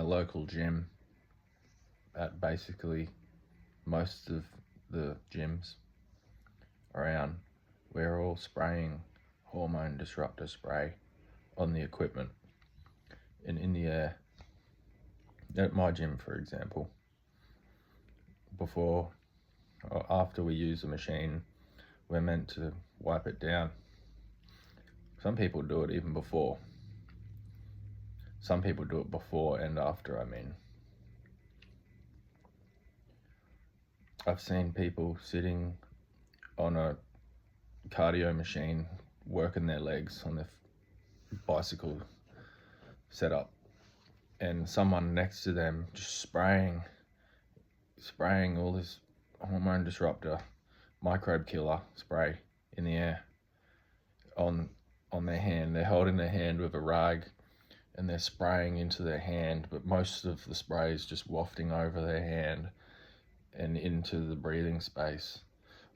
local gym, at basically most of the gyms around, we're all spraying hormone disruptor spray on the equipment and in the air. At my gym, for example, before or after we use the machine, we're meant to wipe it down. Some people do it even before. Some people do it before and after, I mean. I've seen people sitting on a cardio machine, working their legs on their bicycle setup, and someone next to them just spraying all this hormone disruptor, microbe killer spray in the air on their hand. They're holding their hand with a rag and they're spraying into their hand, but most of the spray is just wafting over their hand and into the breathing space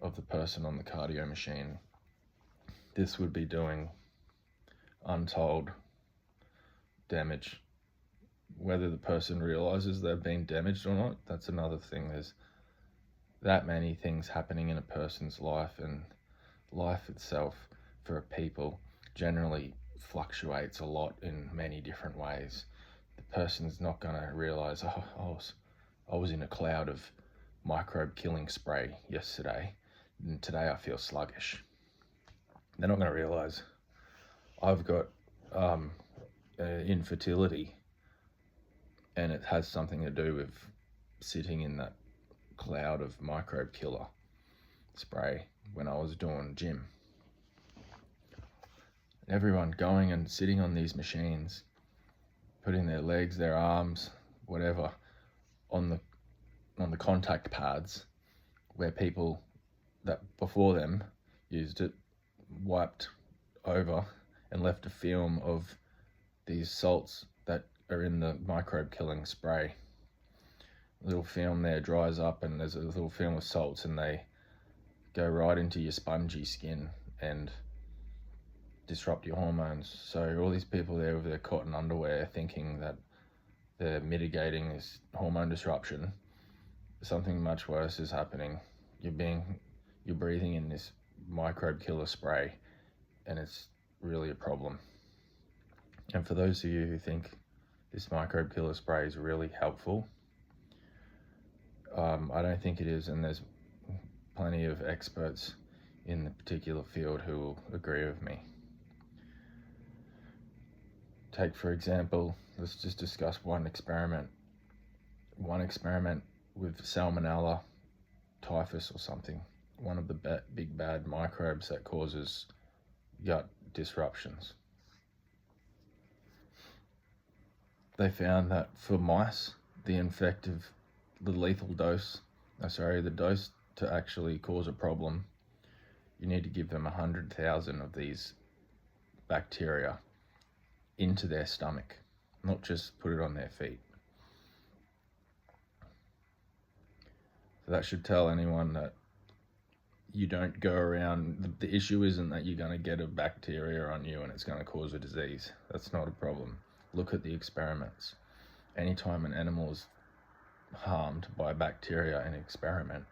of the person on the cardio machine. This would be doing untold damage. Whether the person realizes they've been damaged or not, that's another thing. There's that many things happening in a person's life, and life itself for people generally fluctuates a lot in many different ways. The person's not going to realize, I was in a cloud of microbe killing spray yesterday and today I feel sluggish. They're not going to realize I've got infertility, and it has something to do with sitting in that cloud of microbe killer spray when I was doing gym. Everyone going and sitting on these machines, putting their legs, their arms, whatever, on the contact pads where people that before them used it, wiped over and left a film of these salts that are in the microbe killing spray. A little film there dries up and there's a little film of salts, and they go right into your spongy skin and disrupt your hormones. So all these people there with their cotton underwear thinking that they're mitigating this hormone disruption, something much worse is happening. You're breathing in this microbe killer spray, and it's really a problem. And for those of you who think this microbe killer spray is really helpful, I don't think it is, and there's plenty of experts in the particular field who will agree with me. Take, for example, let's just discuss one experiment with salmonella, typhus or something, one of the big bad microbes that causes gut disruptions. They found that for mice, the dose to actually cause a problem, you need to give them 100,000 of these bacteria into their stomach, not just put it on their feet. So that should tell anyone that you don't go around, the issue isn't that you're going to get a bacteria on you and it's going to cause a disease. That's not a problem. Look at the experiments. Anytime an animal is harmed by bacteria in an experiment,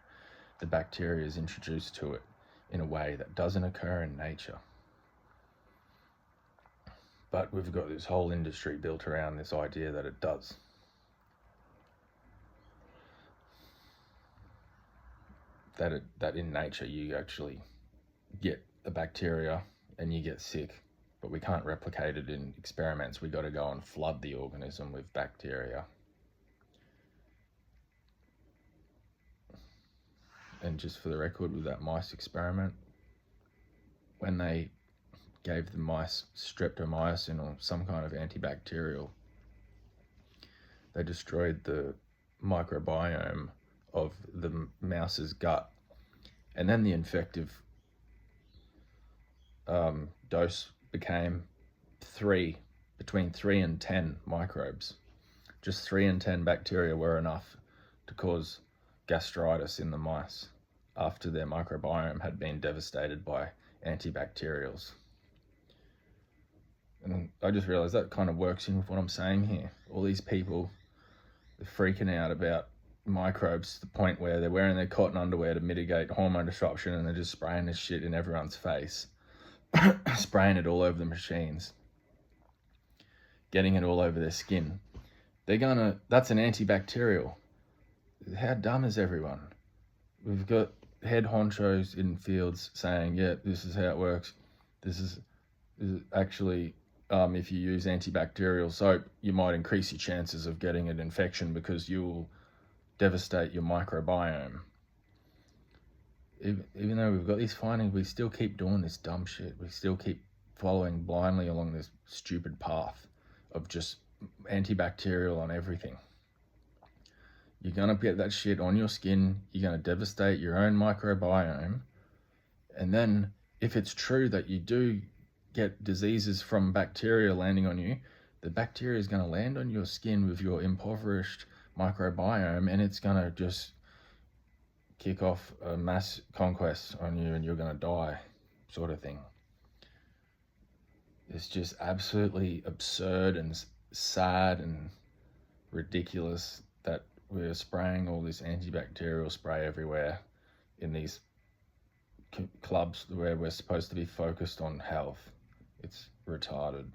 the bacteria is introduced to it in a way that doesn't occur in nature. But we've got this whole industry built around this idea that it does. That in nature you actually get a bacteria and you get sick, but we can't replicate it in experiments. We got to go and flood the organism with bacteria. And just for the record, with that mice experiment, when they gave the mice streptomycin or some kind of antibacterial, they destroyed the microbiome of the mouse's gut, and then the infective dose became between 3 and 10 microbes. Just 3 and 10 bacteria were enough to cause gastritis in the mice after their microbiome had been devastated by antibacterials. And I just realized that kind of works in with what I'm saying here. All these people They're freaking out about microbes to the point where they're wearing their cotton underwear to mitigate hormone disruption, and they're just spraying this shit in everyone's face, spraying it all over the machines, getting it all over their skin. That's an antibacterial. How dumb is everyone? We've got head honchos in fields saying, yeah, this is how it works. This is actually, if you use antibacterial soap, you might increase your chances of getting an infection because you'll devastate your microbiome. Even though we've got these findings, we still keep doing this dumb shit. We still keep following blindly along this stupid path of just antibacterial on everything. You're going to get that shit on your skin. You're going to devastate your own microbiome. And then if it's true that you do get diseases from bacteria landing on you, the bacteria is going to land on your skin with your impoverished microbiome, and it's going to just kick off a mass conquest on you, and you're going to die, sort of thing. It's just absolutely absurd and sad and ridiculous that we're spraying all this antibacterial spray everywhere in these clubs where we're supposed to be focused on health. It's retarded.